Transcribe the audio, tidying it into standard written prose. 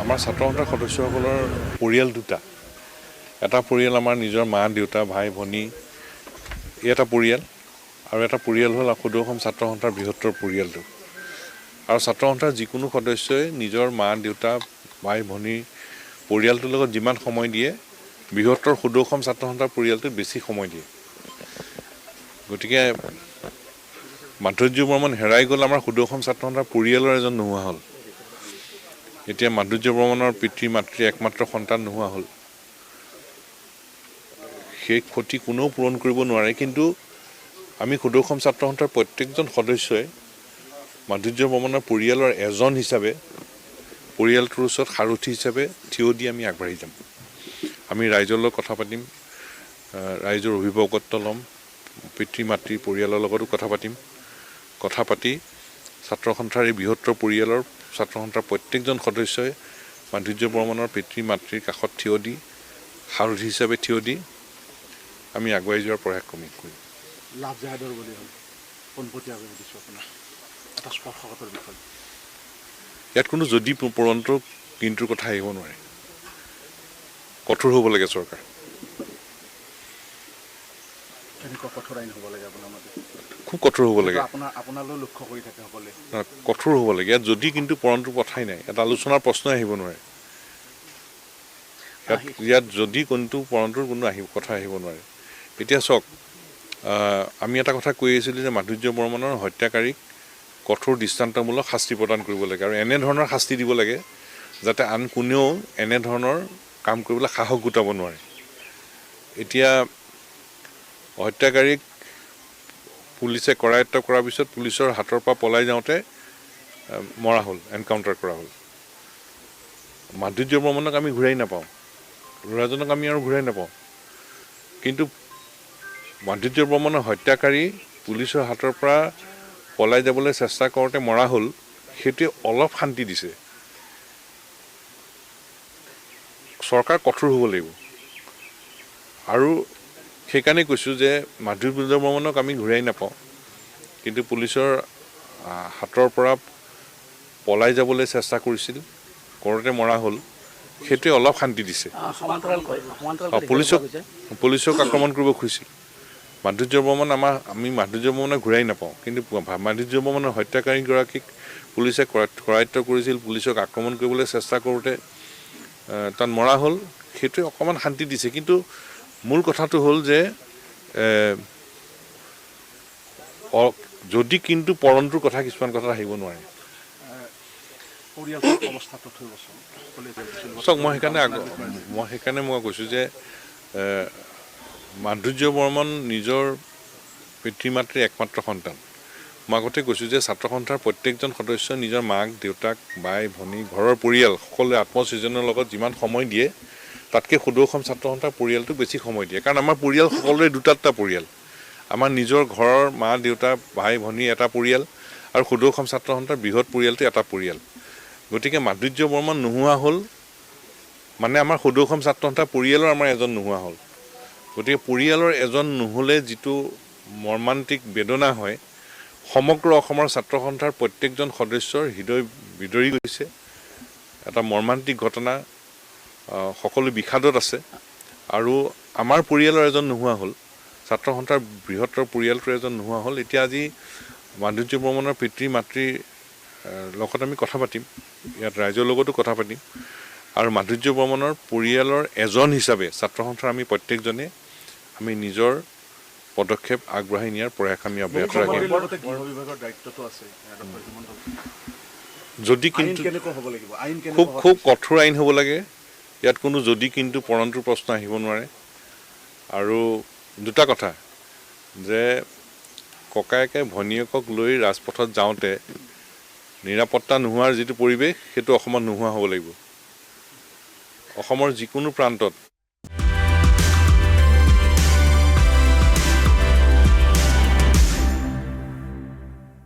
আমাৰ ছাত্ৰ সন্থাৰ সদস্যসকলৰ পৰিয়াল দুটা। এটা পৰিয়াল আমাৰ নিজৰ মা দেউতা ভাই ভনী, এই এটা পৰিয়াল, আৰু এটা পৰিয়াল হ'ল সদৌ অসম ছাত্ৰ সন্থাৰ বৃহত্তৰ পৰিয়ালটো। আৰু ছাত্ৰ সন্থাৰ যিকোনো সদস্যই নিজৰ মা দেউতা ভাই ভনী পৰিয়ালটোৰ লগত যিমান সময় দিয়ে, বৃহত্তৰ সদৌ অসম ছাত্ৰ সন্থাৰ পৰিয়ালটোত বেছি সময় দিয়ে। গতিকে মাধুৰ্য বৰ্মন হেৰাই গ'ল, আমাৰ সদৌ অসম ছাত্ৰ সন্থাৰ পৰিয়ালৰ এজন নোহোৱা হ'ল। এতিয়া মাধুৰ্য বৰ্মনৰ পিতৃ মাতৃ একমাত্ৰ সন্তান নোহোৱা হ'ল। সেই ক্ষতি কোনেও পূৰণ কৰিব নোৱাৰে, কিন্তু আমি সদৌ অসম ছাত্ৰ সন্থাৰ প্ৰত্যেকজন সদস্যই মাধুৰ্য বৰ্মনৰ পৰিয়ালৰ এজন হিচাপে, পৰিয়ালটোৰ ওচৰত সাৰথি হিচাপে থিয় দি আমি আগবাঢ়ি যাম। আমি ৰাইজৰ লগত কথা পাতিম, ৰাইজৰ অভিভাৱকত্ব ল'ম, পিতৃ মাতৃ পৰিয়ালৰ লগতো কথা পাতি ছাত্ৰ সন্থাৰ এই বৃহত্তৰ পৰিয়ালৰ ছাত্ৰ সন্থাৰ প্ৰত্যেকজন সদস্যই মাধুৰ্য বৰ্মনৰ পিতৃ মাতৃৰ কাষত থিয় দি, সাৰথি হিচাপে থিয় দি আমি আগুৱাই যোৱাৰ প্ৰয়াস কৰিম। লাভ জাহাদৰ বুলি হ'ল পোনপটীয়াকৈ সুধিছোঁ আপোনাৰ এটা স্পৰ্শকাতৰ বিষয়। ইয়াত কোনো যদি পৰন্ত কিন্তুৰ কথা আহিব নোৱাৰে। কঠোৰ হ'ব লাগে চৰকাৰ। কেনেকুৱা কঠোৰ আইন হ'ব লাগে আপোনাৰ মতে? খুব কঠোৰ হ'ব লাগে। আপোনালৈ লক্ষ্য কৰি থাকে সকলোৱে। কঠোৰ হ'ব লাগে। ইয়াত যদি কিন্তু পৰন্ত কথাই নাই, এটা আলোচনাৰ প্ৰশ্নই আহিব নোৱাৰে। ইয়াত যদি কোনটো পৰন্তৰ কোনো কথা আহিব নোৱাৰে। এতিয়া চাওক, আমি এটা কথা কৈ আছিলোঁ যে মাধুৰ্য বৰ্মনৰ হত্যাকাৰীক কঠোৰ দৃষ্টান্তমূলক শাস্তি প্ৰদান কৰিব লাগে, আৰু এনেধৰণৰ শাস্তি দিব লাগে যাতে আন কোনেও এনেধৰণৰ কাম কৰিবলৈ সাহস গোটাব নোৱাৰে। এতিয়া হত্যাকাৰীক পুলিচে কৰায়ত্ব কৰাৰ পিছত পুলিচৰ হাতৰ পৰা পলাই যাওঁতে মৰা হ'ল, এনকাউণ্টাৰ কৰা হ'ল। মাধুৰ্য বৰ্মনক আমি ঘূৰাই নাপাওঁ, ল'ৰাজনক আমি আৰু ঘূৰাই নাপাওঁ, কিন্তু মাধুৰ্য বৰ্মনৰ হত্যাকাৰী পুলিচৰ হাতৰ পৰা পলাই যাবলৈ চেষ্টা কৰোঁতে মৰা হ'ল, সেইটোৱে অলপ শান্তি দিছে। চৰকাৰ কঠোৰ হ'ব লাগিব, আৰু সেইকাৰণে কৈছোঁ যে মাধুৰ্য বৰ্মনক আমি ঘূৰাই নাপাওঁ, কিন্তু পুলিচৰ হাতৰ পৰা পলাই যাবলৈ চেষ্টা কৰোঁতে মৰা হ'ল, সেইটোৱে অলপ শান্তি দিছে। পুলিচক আক্ৰমণ কৰিব খুজিছিল। মাধুৰ্য বৰ্মন আমি মাধুৰ্য বৰ্মনক ঘূৰাই নাপাওঁ, কিন্তু মাধুৰ্য বৰ্মনৰ হত্যাকাৰীগৰাকীক পুলিচে কৰায়ত্ব কৰিছিল, পুলিচক আক্ৰমণ কৰিবলৈ চেষ্টা কৰোঁতে তাত মৰা হ'ল, সেইটোৱে অকণমান শান্তি দিছে। কিন্তু মূল কথাটো হ'ল যে যদি কিন্তু পৰন্তৰ কথা কিছুমান কথা আহিব নোৱাৰে। চাওক, মই সেইকাৰণে কৈছোঁ যে মাধুৰ্য বৰ্মন নিজৰ পিতৃ মাতৃৰ একমাত্ৰ সন্তান। মই আগতে কৈছোঁ যে ছাত্ৰ সন্থাৰ প্ৰত্যেকজন সদস্যই নিজৰ মাক দেউতাক ভাই ভনী ঘৰৰ পৰিয়াল সকলোৱে আত্মস্বজনৰ লগত যিমান সময় দিয়ে, তাতকৈ সদৌ অসম ছাত্ৰ সন্থাৰ পৰিয়ালটোক বেছি সময় দিয়ে। কাৰণ আমাৰ পৰিয়াল সকলোৰে দুটা পৰিয়াল। আমাৰ নিজৰ ঘৰৰ মা দেউতা ভাই ভনী এটা পৰিয়াল, আৰু সদৌ অসম ছাত্ৰ সন্থাৰ বৃহৎ পৰিয়ালটো এটা পৰিয়াল। গতিকে মাধুৰ্য বৰ্মন নোহোৱা হ'ল মানে আমাৰ সদৌ অসম ছাত্ৰ সন্থাৰ পৰিয়ালৰ আমাৰ এজন নোহোৱা হ'ল। গতিকে পৰিয়ালৰ এজন নহ'লে যিটো মৰ্মান্তিক বেদনা হয়, সমগ্ৰ অসমৰ ছাত্ৰ সন্থাৰ প্ৰত্যেকজন সদস্যৰ হৃদয় বিদৰি গৈছে। এটা মৰ্মান্তিক ঘটনা, সকলো বিষাদত আছে, আৰু আমাৰ পৰিয়ালৰ এজন নোহোৱা হ'ল, ছাত্ৰ সন্থাৰ বৃহত্তৰ পৰিয়ালটোৰ এজন নোহোৱা হ'ল। এতিয়া আজি মাধুৰ্য বৰ্মনৰ পিতৃ মাতৃৰ লগত আমি কথা পাতিম, ইয়াত ৰাইজৰ লগতো কথা পাতিম, আৰু মাধুৰ্য বৰ্মনৰ পৰিয়ালৰ এজন হিচাপে ছাত্ৰ সন্থাৰ আমি প্ৰত্যেকজনে আমি নিজৰ পদক্ষেপ আগবঢ়াই নিয়াৰ প্ৰয়াস আমি অব্যাহত ৰাখিম। যদি কিন্তু খুব কঠোৰ আইন হ'ব লাগে। ইয়াত কোনো যদি কিন্তু পৰন্তৰ প্ৰশ্ন আহিব নোৱাৰে। আৰু দুটা কথা, যে ককায়েকে ভনীয়েকক লৈ ৰাজপথত যাওঁতে নিৰাপত্তা নোহোৱাৰ যিটো পৰিৱেশ, সেইটো অসমত নোহোৱা হ'ব লাগিব। অসমৰ যিকোনো প্ৰান্তত